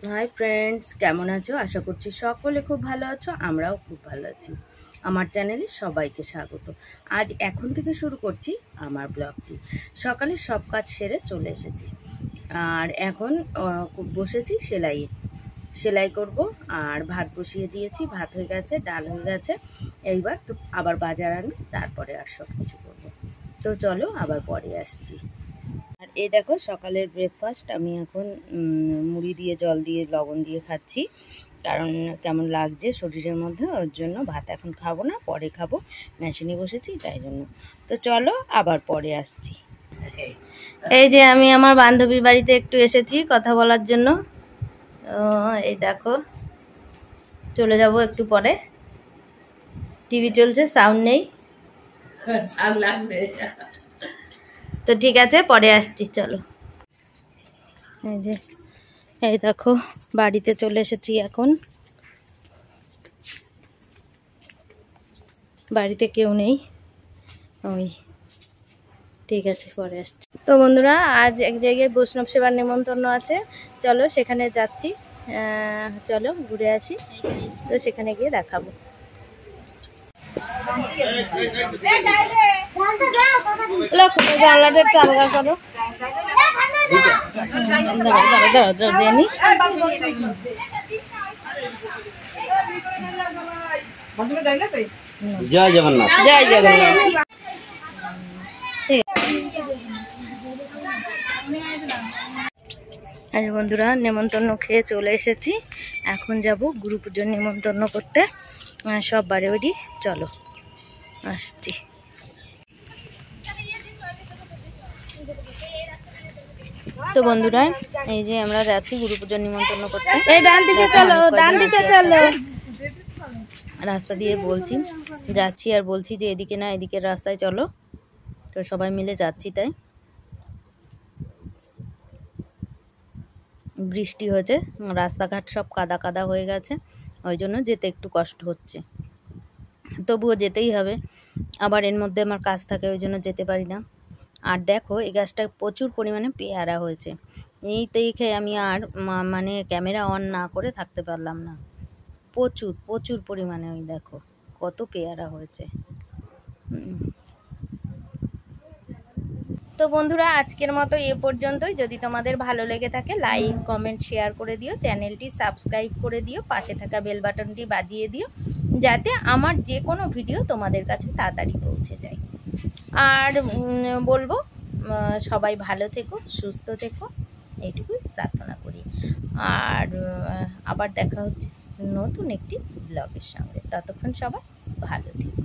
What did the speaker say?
Hi friends, কেমন আছো? আশা করছি সকলে খুব ভালো আছো। আমরাও খুব ভালো আছি। আমার চ্যানেলে সবাইকে স্বাগত। আজ এখন থেকে শুরু করছি আমার ব্লগটি। সকালে সব কাজ সেরে চলে এসেছি, আর এখন বসেছি সেলাই করব। আর ভাত বসিয়ে দিয়েছি, ভাত হয়ে গেছে, ডাল হয়ে গেছে। এইবার তো আবার বাজার আনবে, তারপরে আর সব কিছু করবো। তো চলো আবার পরে আসছি। আর এই দেখো সকালের ব্রেকফাস্ট আমি এখন মুড়ি দিয়ে জল দিয়ে লবণ দিয়ে খাচ্ছি, কারণ কেমন লাগছে শরীরের মধ্যে, ওর জন্য ভাত এখন খাবো না, পরে খাবো। মেশিনে বসেছি তাই জন্য। তো চলো আবার পরে আসছি। এই যে আমি আমার বান্ধবীর বাড়িতে একটু এসেছি কথা বলার জন্য। এই দেখো চলে যাব একটু পরে। টিভি চলছে, সাউন্ড নেই, তো ঠিক আছে পরে আসছি, চলো। এই দেখো বাড়িতে চলে এসেছি এখন। বাড়িতে কেউ নেই, ওই ঠিক আছে পরে আসছি। তো বন্ধুরা, আজ এক জায়গায় বৈষ্ণব সেবার নেমন্তন্ন আছে, চলো সেখানে যাচ্ছি। চলো ঘুরে আসি, তো সেখানে গিয়ে দেখাবো। জানলাটা একটু আলগা করো। জয় জগন্নাথ। জয় জগন্নাথ। আর বন্ধুরা, নেমন্তন্ন খেয়ে চলে এসেছি। এখন যাব গুরু পুজোর নেমন্তন্ন করতে। সব বাড়ি বাড়ি চলো আসছি। তো বন্ধুরা, এই যে আমরা যাচ্ছি গুরু পুজোর নিমন্ত্রণ করতে। এই ডান দিকে চলো, ডান দিকে চলো। রাস্তা দিয়ে বলছি যাচ্ছি, আর বলছি যে এদিকে না, এদিকের রাস্তায় চলো। তো সবাই মিলে যাচ্ছি, তাই বৃষ্টি হয়েছে, রাস্তাঘাট সব কাদা কাদা হয়ে গেছে, ওই জন্য যেতে একটু কষ্ট হচ্ছে, তবুও যেতেই হবে। আবার এর মধ্যে আমার কাজ থাকে, ওই জন্য যেতে পারি না। আর দেখো এই গাছটায় প্রচুর পরিমাণে পেয়ারা হয়েছে। এই দেখে আমি আর মানে ক্যামেরা অন না করে থাকতে পারলাম না। প্রচুর প্রচুর পরিমাণে, ওই দেখো কত পেয়ারা হয়েছে। তো বন্ধুরা, আজকের মতো এ পর্যন্তই। যদি তোমাদের ভালো লেগে থাকে লাইক কমেন্ট শেয়ার করে দিও, চ্যানেলটি সাবস্ক্রাইব করে দিও, পাশে থাকা বেল বাটনটি বাজিয়ে দিও, যাতে আমার যে কোনো ভিডিও তোমাদের কাছে তাড়াতাড়ি পৌঁছে যায়। আর বলবো সবাই ভালো থেকো, সুস্থ থেকো, এইটুকুই প্রার্থনা করি। আর আবার দেখা হচ্ছে নতুন একটি ব্লগের সঙ্গে। ততক্ষণ সবাই ভালো থেকো।